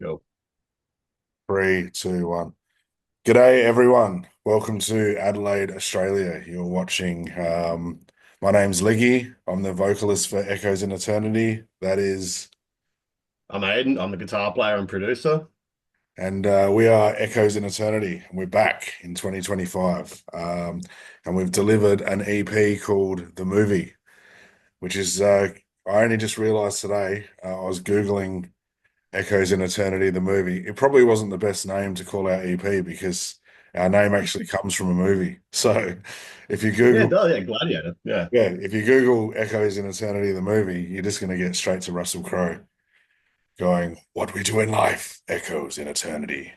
Cool. 3, 2, 1. G'day, everyone. Welcome to Adelaide, Australia. You're watching. My name's Liggy. I'm the vocalist for Echoes in Eternity. That is, I'm Aidan. I'm the guitar player and producer. and we are Echoes in Eternity. We're back in 2025, and we've delivered an EP called The Movie, which is. I only just realised today. I was googling Echoes in Eternity, the movie. It probably wasn't the best name to call our EP because our name actually comes from a movie. So if you Yeah, it Google, does. Yeah, Gladiator. Yeah. yeah, if you Google Echoes in Eternity, the movie, you're just going to get straight to Russell Crowe going, "What we do in life echoes in eternity."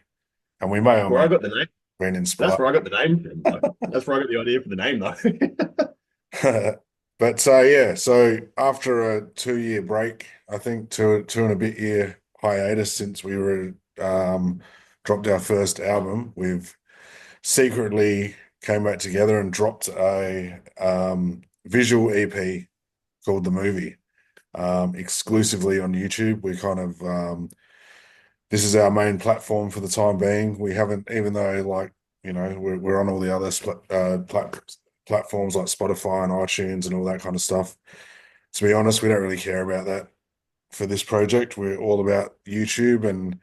And we may or Where may I have got the name. been That's inspired. where I got the name from, though. That's where I got the idea for the name, though. But yeah, so after a 2 year break, I think two and a bit year hiatus since we were dropped our first album, we've secretly came back together and dropped a visual EP called The Movie, exclusively on YouTube. We kind of this is our main platform for the time being. We haven't, even though we're on all the other platforms like Spotify and iTunes and all that kind of stuff. To be honest, we don't really care about that for this project. We're all about YouTube, and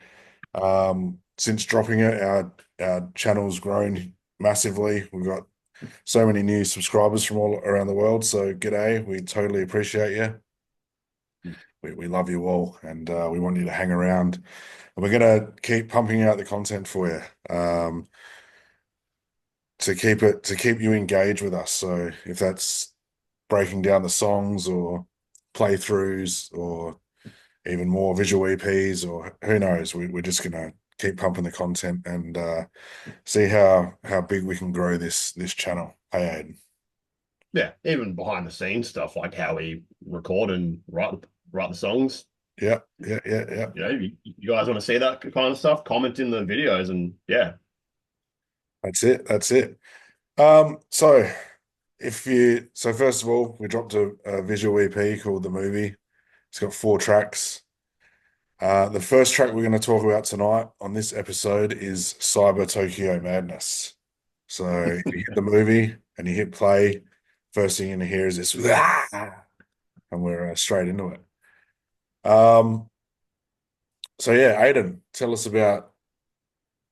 since dropping it, our channel's grown massively. We've got so many new subscribers from all around the world. So g'day, we totally appreciate you. We love you all, and we want you to hang around. And we're gonna keep pumping out the content for you, to keep you engaged with us. So if that's breaking down the songs or playthroughs or even more visual EPs or who knows, we're just gonna keep pumping the content and see how big we can grow this channel. Hey, Aiden. Yeah, even behind the scenes stuff, like how we record and write the songs. Yeah, yeah, yeah, yeah. You guys want to see that kind of stuff? Comment in the videos, and yeah, That's it. That's it. So so first of all, we dropped a visual EP called The Movie. It's got 4 tracks. The first track we're going to talk about tonight on this episode is Cyber Tokyo Madness. So if you hit the movie and you hit play, first thing you're going to hear is this, "Ah!" And we're straight into it. Um, so yeah, Aiden, tell us about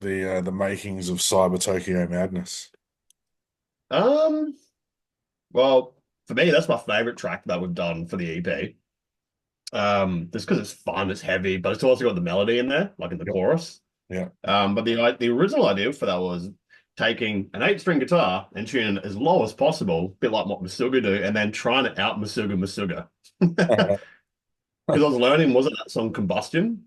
the makings of Cyber Tokyo Madness. um, well, for me, that's my favorite track that we've done for the EP. Just because it's fun, it's heavy, but it's also got the melody in there, like in the Yep, chorus. yeah. But the original idea for that was taking an 8 string guitar and tuning it as low as possible, a bit like what Masuga do, and then trying to out Masuga Masuga. Because I was learning, wasn't that song Combustion?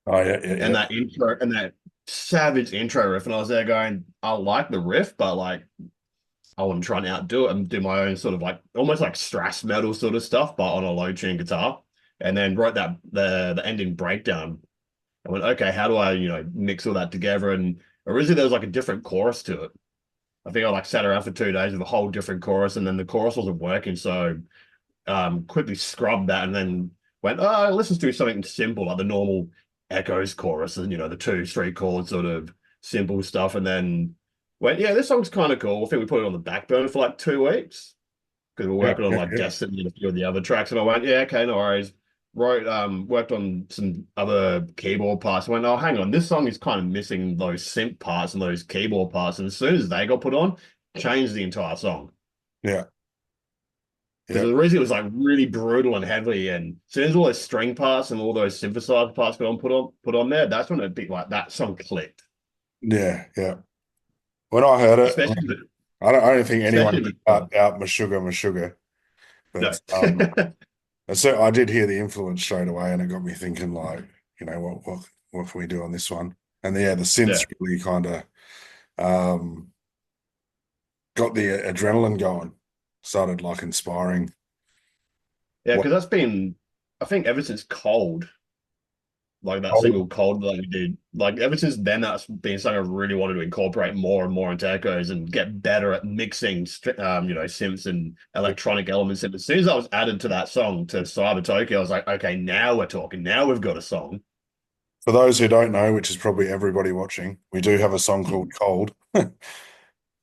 Oh yeah, yeah, And yeah. that intro and that savage intro riff, and I was there going, I like the riff, but like I want to try and outdo it and do my own sort of like almost like thrash metal sort of stuff, but on a low tune guitar. And then wrote that the ending breakdown. I went, okay, how do I, mix all that together? And originally there was like a different chorus to it. I think I like sat around for 2 days with a whole different chorus, and then the chorus wasn't working. So quickly scrubbed that and then went, oh, let's just do something simple, like the normal echoes chorus and the 2 3 chord sort of simple stuff. And then went, yeah, this song's kind of cool. I think we put it on the back burner for like 2 weeks because we're Yeah, working on yeah, like yeah. Destiny and a few of the other tracks. And I went, yeah, okay, no worries. Wrote, worked on some other keyboard parts. I went, oh, hang on, this song is kind of missing those synth parts and those keyboard parts. And as soon as they got put on, changed the entire song. Yeah, Because yeah, the reason it was like really brutal and heavy, and as soon as all those string parts and all those synthesizer parts got on put on there, that's when it be like that song clicked. yeah, yeah. When I heard it, Especially the, I don't think anyone especially could the out my sugar, no. but so I did hear the influence straight away, and it got me thinking, like, what can we do on this one? And yeah, the synths Yeah. really kind of um, got the adrenaline going, started like inspiring. Yeah, What because that's been I think ever since Cold, like that oh, single Cold that we did, like ever since then that's been something I've really wanted to incorporate more and more into echoes and get better at mixing synths and electronic elements. And as soon as I was added to that song to Cyber Tokyo, I was like, okay, now we're talking. Now we've got a song. For those who don't know, which is probably everybody watching, we do have a song called Cold,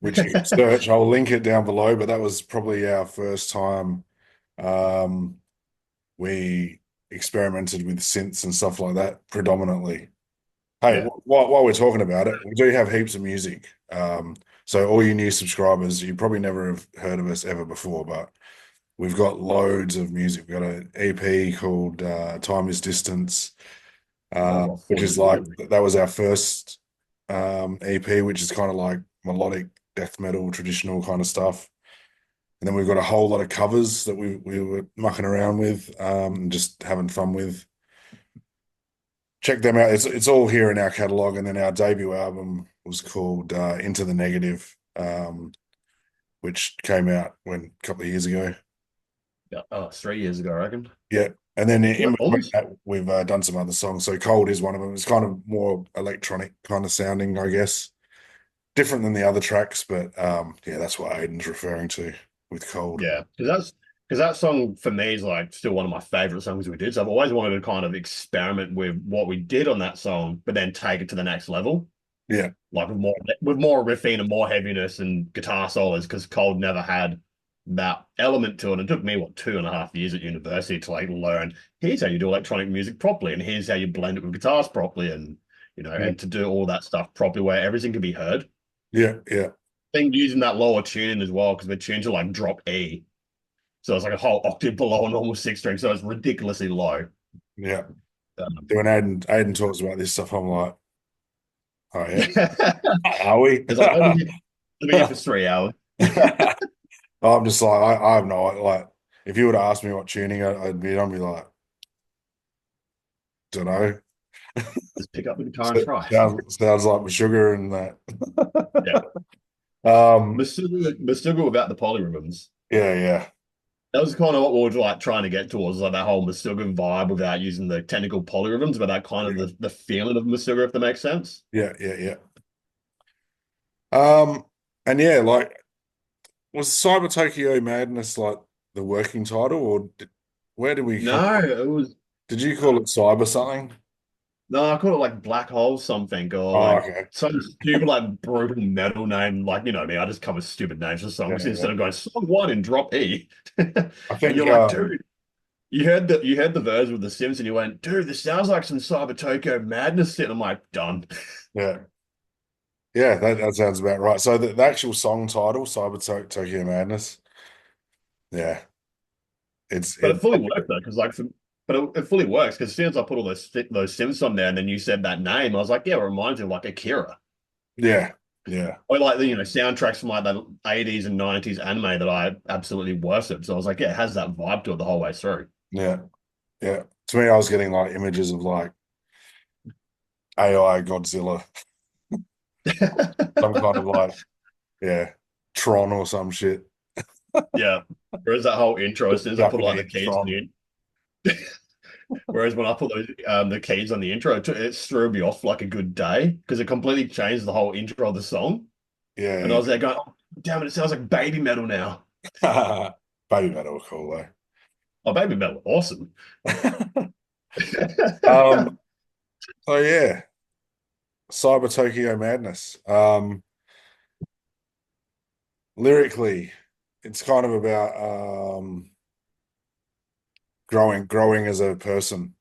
which you can search. I'll link it down below, but that was probably our first time um, we experimented with synths and stuff like that predominantly. Hey, Yeah. while we're talking about it, we do have heaps of music. So all you new subscribers, you probably never have heard of us ever before, but we've got loads of music. We've got an EP called Time is Distance, Oh, what, which 40 is like minutes? that was our first EP, which is kind of like melodic death metal, traditional kind of stuff. And then we've got a whole lot of covers that we were mucking around with, and just having fun with. Check them out. It's all here in our catalog. And then our debut album was called Into the Negative, which came out when a couple of years ago. Yeah. Oh, 3 years ago, I reckon. Yeah. And then in What, between that, we've done some other songs. So Cold is one of them. It's kind of more electronic kind of sounding, I guess. Different than the other tracks, but yeah, that's what Aidan's referring to with Cold. Yeah, because that song for me is like still one of my favorite songs we did. So I've always wanted to kind of experiment with what we did on that song, but then take it to the next level, Yeah. like with more riffing and more heaviness and guitar solos. Because Cold never had that element to it. It took me what 2.5 years at university to like learn. Here's how you do electronic music properly, and here's how you blend it with guitars properly, and Yeah. and to do all that stuff properly where everything can be heard. Yeah. Yeah. I think using that lower tuning as well because we're tuned to like drop E. So it's like a whole octave below a normal six string. So it's ridiculously low. Yeah. Um, When Aidan talks about this stuff, I'm like, oh yeah, it's are we? like, let me here for 3 hours. I'm just like, I have no like. If you would have asked me what tuning I'd be like, don't know. Just pick up the guitar and So, try. sounds like my sugar and that. Yeah. Um, Masuga without the polyrhythms. yeah, yeah, That was kind of what we were like trying to get towards, like that whole Masuga vibe without using the technical polyrhythms, but that kind of yeah, the feeling of Masuga, if that makes sense. yeah, yeah, yeah. Um, and yeah, like, was Cyber Tokyo Madness like the working title, or where did we come? No, it was Did you call it Cyber something? no, I call it like Black Hole something or Oh, like okay. some stupid like brutal metal name. Like, me, I just cover stupid names for Yeah, songs yeah. instead of going song one and drop E. I And think, you're like, dude, you heard the verse with the Sims and you went, dude, this sounds like some Cyber Tokyo madness shit. I'm like, done. yeah, yeah, that sounds about right. So the actual song title, Tokyo Madness, yeah, it's But it. it fully worked though, because but it fully works because as soon as I put all those Sims on there and then you said that name, I was like, yeah, it reminds me of like Akira. Yeah, yeah, Or like the soundtracks from like the 80s and 90s anime that I absolutely worship. So I was like, yeah, it has that vibe to it the whole way through. yeah, yeah. To me, I was getting like images of like AI Godzilla, some kind of like, yeah, Tron or some shit. Yeah. Whereas that whole intro, as soon as I put like the Japanese keys on Tron. the whereas when I put those the keys on the intro, it threw me off like a good day because it completely changed the whole intro of the song. And I Yeah, was there going, oh, damn it, it sounds like baby metal now. yeah. Baby metal, cool Oh, baby metal, awesome. though. Um, so yeah, Cyber Tokyo Madness. Lyrically, it's kind of about growing as a person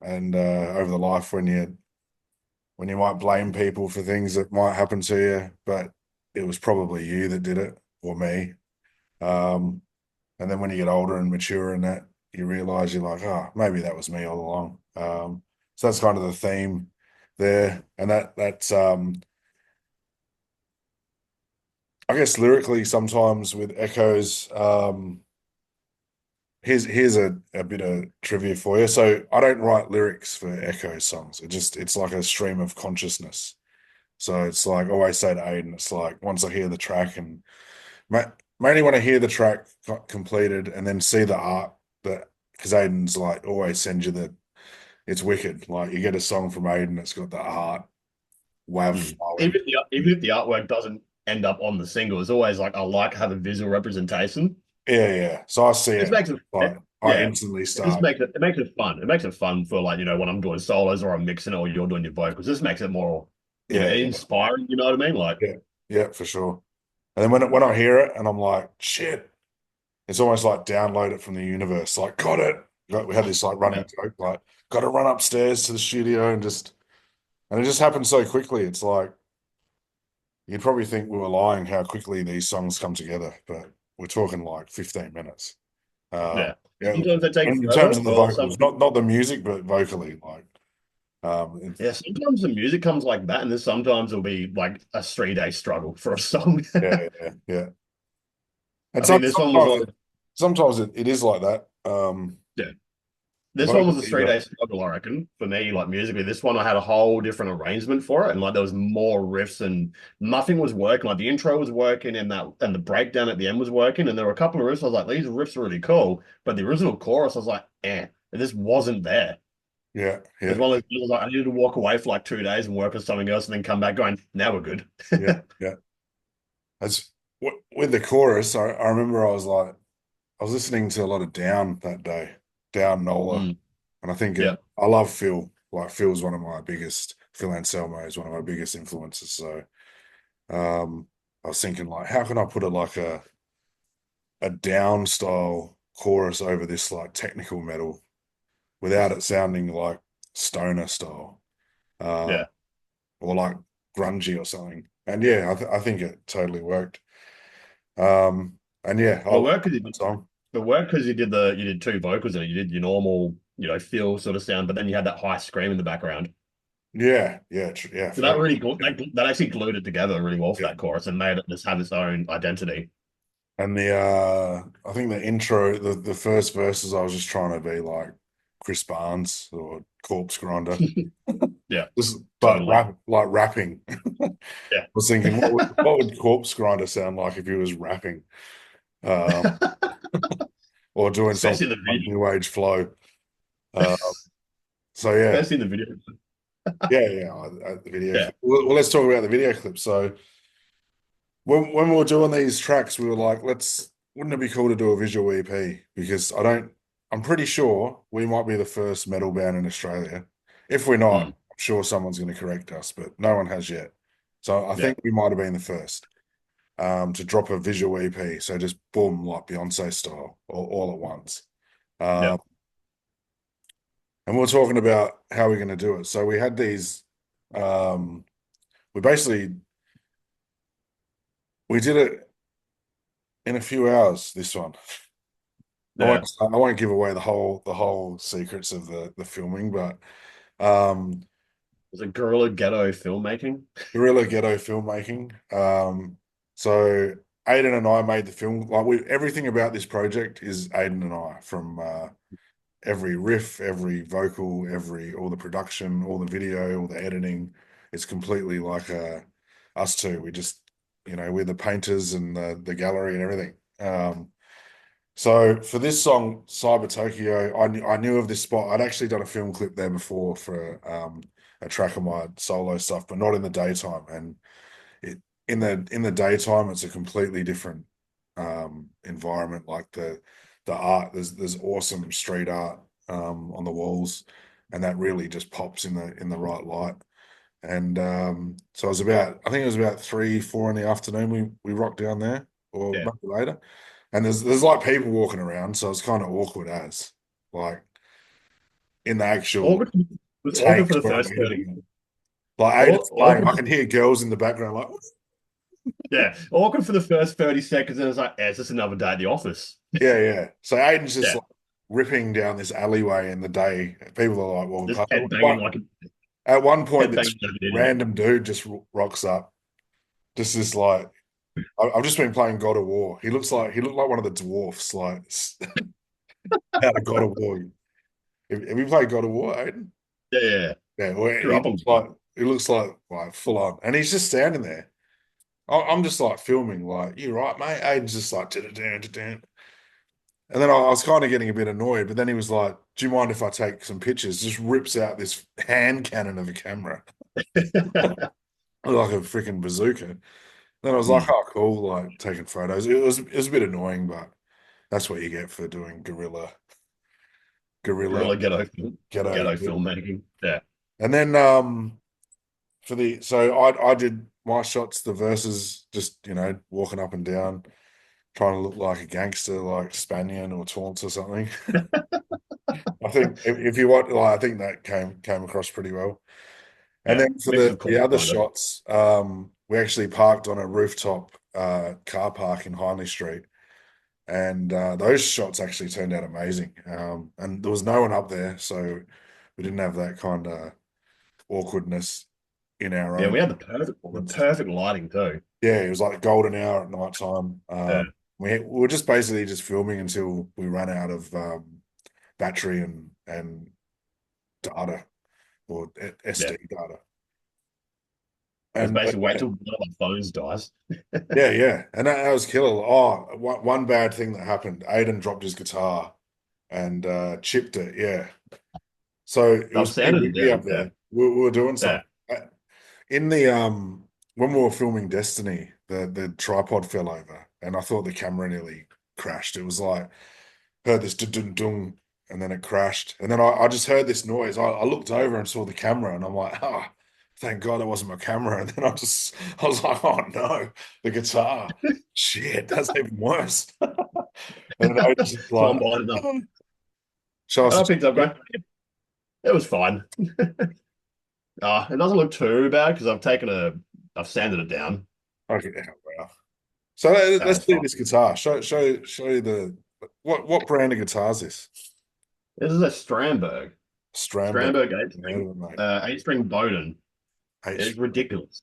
and over the life when you might blame people for things that might happen to you, but it was probably you that did it or me. Um, and then when you get older and mature and that, you realize you're like, oh, maybe that was me all along. So that's kind of the theme there, and that's I guess lyrically sometimes with echoes. Here's a bit of trivia for you. So I don't write lyrics for Echo songs. It's like a stream of consciousness. So it's like I always say to Aidan, it's like once I hear the track and ma mainly when I hear the track completed and then see the art that because Aidan's like always sends you it's wicked. Like you get a song from Aidan that's got the art WAV Mm. file in. Even if the artwork doesn't end up on the single, it's always like I like to have a visual representation. Yeah, yeah. So I see It it. makes it Like I Yeah. instantly It just start. makes it makes it fun. It makes it fun for like, when I'm doing solos or I'm mixing or you're doing your vocals. This makes it more, Yeah, inspiring, you know what I mean? Like, yeah, yeah, for sure. And then when I hear it and I'm like, shit, it's almost like download it from the universe. Like, got it. We had this like yeah, running joke, like, got to run upstairs to the studio and it just happened so quickly. It's like you'd probably think we were lying how quickly these songs come together, but we're talking like 15 minutes. yeah. Yeah, Sometimes they take in forever. terms of the Well, vocals, not the music, but vocally, like, yeah, sometimes the music comes like that, and then sometimes it'll be like a 3 day struggle for a song. yeah, yeah, yeah. And I think this one was like, sometimes it is like that. yeah, this one was a Vocally, 3 day struggle, I reckon, for me, like musically. This one, I had a whole different arrangement for it, and like there was more riffs, and nothing was working. Like the intro was working, and the breakdown at the end was working, and there were a couple of riffs. I was like, these riffs are really cool, but the original chorus, I was like, this wasn't there. yeah, It was yeah, one of those deals like I needed to walk away for like 2 days and work on something else, and then come back going, now we're good. yeah, yeah. As with the chorus, I remember I was listening to a lot of Down that day, Down Nola, Mm, and I think yeah, I love Phil. Like Phil's one of my biggest. Phil Anselmo is one of my biggest influences. So I was thinking like, how can I put a down style chorus over this like technical metal without it sounding like stoner style, yeah. or like grungy or something? And yeah, I think it totally worked. Um, and yeah, I Well, love work because that song. the work because you did two vocals in it. You did your normal, feel sort of sound, but then you had that high scream in the background. Yeah, yeah, yeah, So that really yeah. that actually glued it together really well for Yeah. that chorus and made it just have its own identity. And I think the intro, the first verses, I was just trying to be like Chris Barnes or Corpse Grinder, Yeah, just but totally. rapping. I Yeah. was thinking, what would Corpse Grinder sound like if he was rapping, um, or doing something Especially the like video. New Age flow? Uh, so yeah, Especially the video. yeah. The video. Yeah. Well, let's talk about the video clip. So when we were doing these tracks, we were like, wouldn't it be cool to do a visual EP? Because I'm pretty sure we might be the first metal band in Australia. If we're not, Mm, I'm sure someone's going to correct us, but no one has yet. So I yeah. think we might have been the first to drop a visual EP. So just boom, like Beyonce style, all at once. Yeah. Um, and we we're talking about how we're going to do it. So we had these, um, we basically, we did it in a few hours, this one. Yeah. I won't give away the whole secrets of the filming, but um, Was it guerrilla ghetto filmmaking? guerrilla ghetto filmmaking. So Aidan and I made the film. Like everything about this project is Aidan and I, from every riff, every vocal, every all the production, all the video, all the editing. It's completely like us two. We just, we're the painters and the gallery and everything. So for this song, Cyber Tokyo, I knew of this spot. I'd actually done a film clip there before for a track of my solo stuff, but not in the daytime. And it in the daytime, it's a completely different environment. Like the art, there's awesome street art on the walls, and that really just pops in the right light. And so I think it was about 3, 4 in the afternoon. We rocked down there, or Yeah. maybe later. And there's like people walking around, so it's kind of awkward as like in the actual Awkward was awkward takes for the where I'm first editing 30. it. Like Aiden's playing, Awkward. I can hear girls in the background like, Yeah. Awkward for the first 30 seconds, and it's like, it's just another day at the office. yeah, yeah. So Aiden's just Yeah. like ripping down this alleyway in the day. People are like walking Just past. head banging like a At one point, head this banging like an idiot. random dude just rocks up. Just this like, I've just been playing God of War. He looked like one of the dwarfs, like out of God of War. Have you played God of War, Aiden? Yeah, yeah, yeah. Yeah, well, Grew he up on looks like he looks like full on, and he's just standing there. I'm just like filming, like, you right, mate? Aiden's just like, "Da-da-da-da-da." And then I was kind of getting a bit annoyed, but then he was like, "Do you mind if I take some pictures?" Just rips out this hand cannon of a camera, it. like a freaking bazooka. Then I was like, Mm. "Oh, cool!" Like taking photos. It was a bit annoying, but that's what you get for doing guerrilla. guerrilla Guerrilla ghetto. ghetto filmmaking. Yeah. And then for the so I did my shots, the verses, just walking up and down, trying to look like a gangster, like Spanian or Taunts or something. I think if you want, like, I think that came across pretty well. And Yeah. then for Mix of the cool other kind of. shots, we actually parked on a rooftop car park in Hindley Street, and those shots actually turned out amazing. And there was no one up there, so we didn't have that kind of awkwardness in our Yeah, own we had the moments. perfect lighting too. Yeah, it was like golden hour at night time. Yeah. We were just basically just filming until we ran out of battery and data or Yeah. SD data. It was And basically wait till one of our phones dies. yeah, yeah, and that was killer. Oh, one bad thing that happened. Aidan dropped his guitar and chipped it. Yeah, so it I've was pretty sanded it windy down. up Yeah. there. We were doing Yeah. something in the when we were filming Destiny. The tripod fell over, and I thought the camera nearly crashed. It was like heard this dun dun, and then it crashed, and then I just heard this noise. I looked over and saw the camera, and I'm like, ah. Thank God that wasn't my camera. And then I was like, oh no, the guitar. Shit, that's even worse. And I was just So like, I'm behind enough. "Oh, show And us I a picked up picture." going, it was fine. It doesn't look too bad because I've sanded it down. Okay, yeah, wow. So let's It's see fine. this guitar. Show you the what brand of guitar is this? This is a Strandberg. Stramberg. Strandberg eight Yeah, string, mate. eight string Bowden. H. It's ridiculous.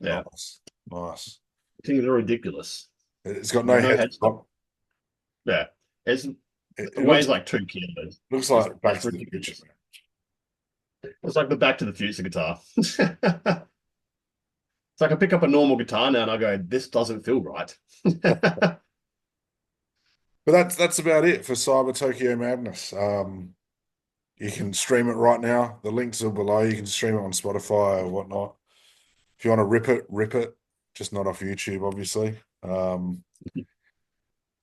Yeah, Nice, nice. things are ridiculous. It's got no There's no headstock. headstock. Yeah, it It weighs looks like 2 kilos. like Back It's to the Future, ridiculous. It's like the Back to the Future guitar. It's like I pick up a normal guitar now and I go, this doesn't feel right. man. But that's about it for Cyber Tokyo Madness. You can stream it right now. The links are below. You can stream it on Spotify or whatnot. If you want to rip it, rip it. Just not off YouTube, obviously.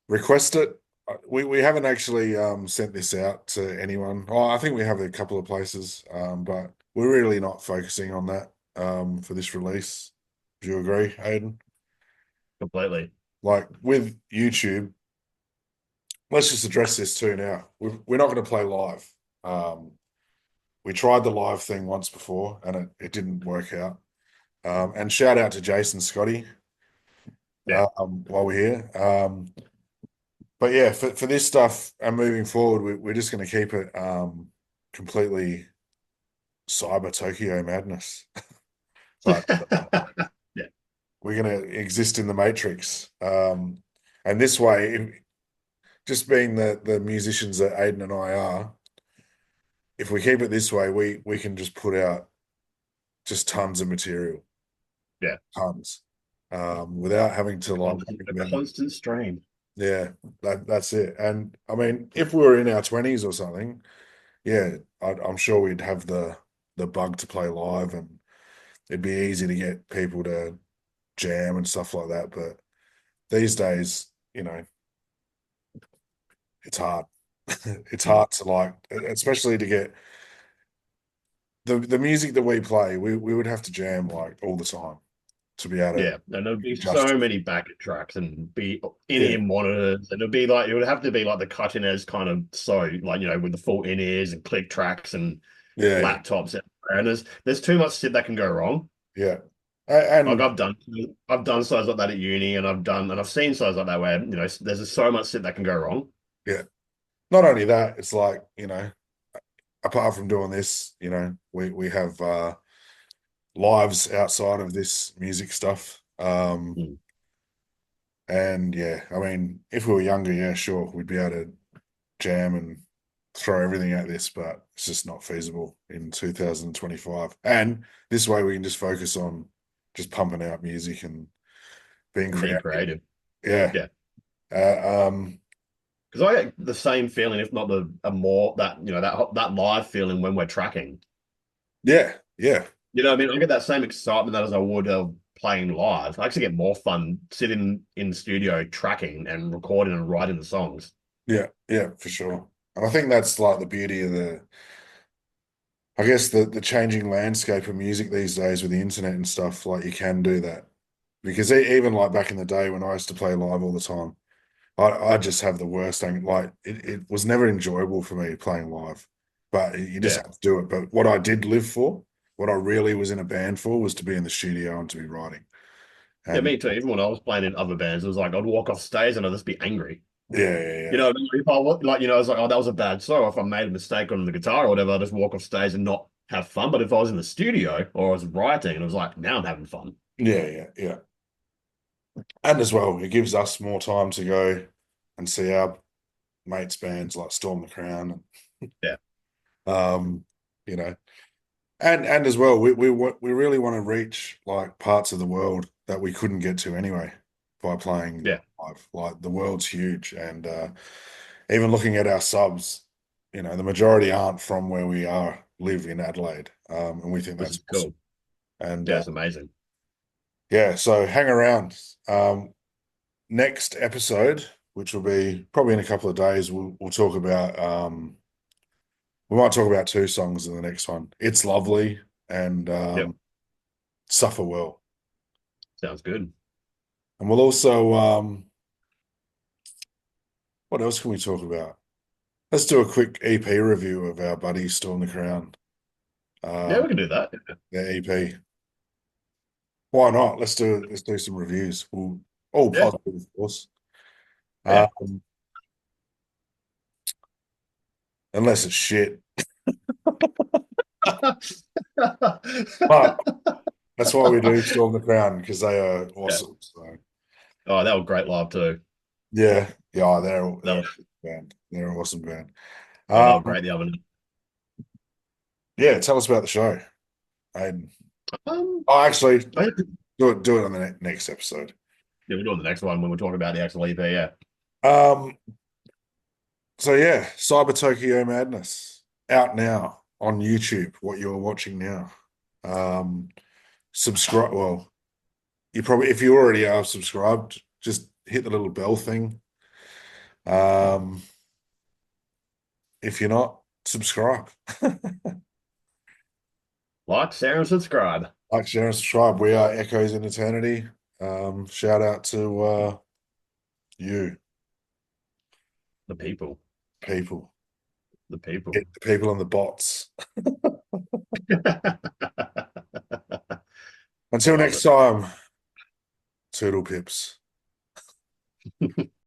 Request it. We haven't actually sent this out to anyone. Oh, I think we have a couple of places, but we're really not focusing on that for this release. Do you agree, Aidan? Completely. Like with YouTube, let's just address this too now. We're not going to play live. Um, we tried the live thing once before and it didn't work out. And shout out to Jase and Scotty Yeah. while we're here. But yeah, for this stuff and moving forward, we're just going to keep it completely cyber Tokyo madness. But Yeah. we're going to exist in the matrix. And this way, just being the musicians that Aidan and I are, if we keep it this way, we can just put out just tons of material, Yeah. tons, without having to like think A about. constant strain. Yeah, that's it. And I mean, if we were in our 20s or something, yeah, I'm sure we'd have the bug to play live, and it'd be easy to get people to jam and stuff like that. But these days, it's hard. It's Mm. hard to like, especially to get the music that we play. We would have to jam like all the time to be able to Yeah, and there'd be just so many backup tracks and be yeah, in-ear monitors, and it'd be like it would have to be like the cutting edge kind of like with the full in-ears and click tracks and yeah, laptops, and there's too much shit that can go wrong. yeah. Like And I've done shows like that at uni, and I've seen shows like that where there's just so much shit that can go wrong. yeah, not only that, it's like, apart from doing this, we have lives outside of this music stuff. Mm. And yeah, I mean, if we were younger, yeah, sure, we'd be able to jam and throw everything at this, but it's just not feasible in 2025. And this way we can just focus on just pumping out music and being And being creative. creative. Yeah. Yeah. Uh, Because I get the same feeling, if not the a more that that live feeling when we're tracking. yeah, yeah, I mean, I get that same excitement that as I would of playing live. I actually get more fun sitting in the studio tracking and recording and writing the songs. yeah, yeah, for sure. And I think that's like the beauty of I guess the changing landscape of music these days with the internet and stuff. Like you can do that because even like back in the day when I used to play live all the time, I just have the worst thing. Like it was never enjoyable for me playing live, but you just Yeah. have to do it. But what I did live for, what I really was in a band for, was to be in the studio and to be writing. Yeah, And me too. Even when I was playing in other bands, it was like I'd walk off stage and I'd just be angry. yeah, yeah, You know, if I like, I was like, oh, that was a bad song. If I made a mistake on the guitar or whatever, I'd just walk off stage and not have fun. But if I was in the studio or I was writing and it was like, now I'm having fun. yeah, yeah. And as well, it gives us more time to go and see our mates' bands like Storm the Crown Yeah. and you know, and as well, we really want to reach like parts of the world that we couldn't get to anyway by playing Yeah. live. Like the world's huge, and even looking at our subs, the majority aren't from where we live in Adelaide, and we think Which that's is awesome. cool. And Yeah, it's amazing. yeah, so hang around. Next episode, which will be probably in a couple of days, we'll talk about we might talk about two songs in the next one. It's Lovely and Yep. Suffer Well. Sounds good. And we'll also what else can we talk about? Let's do a quick EP review of our buddy Storm the Crown. Yeah, Um we can do that. their EP. Why not? Let's do some reviews. All Yeah. positive, of course. Yeah. Um, unless it's shit. But that's why we do Storm the Crown, because they are Yeah. awesome. So Oh, that was great live too. yeah, yeah, they're That a was, band. They're an awesome band. yeah, they were Um, great the other night. yeah, tell us about the show. And Um, oh, actually, I, do it on the next episode. yeah, we're doing the next one when we're talking about the actual EP. Yeah. Um, so yeah, Cyber Tokyo Madness out now on YouTube. What you're watching now. Um, subscribe. Well, you probably if you already are subscribed, just hit the little bell thing. Um, if you're not, subscribe. Like, share, and subscribe. Like, share, and subscribe. We are Echoes in Eternity. Shout out to you The people. people, The people. the people on the bots. I Until love next it. time, Toodle Pips.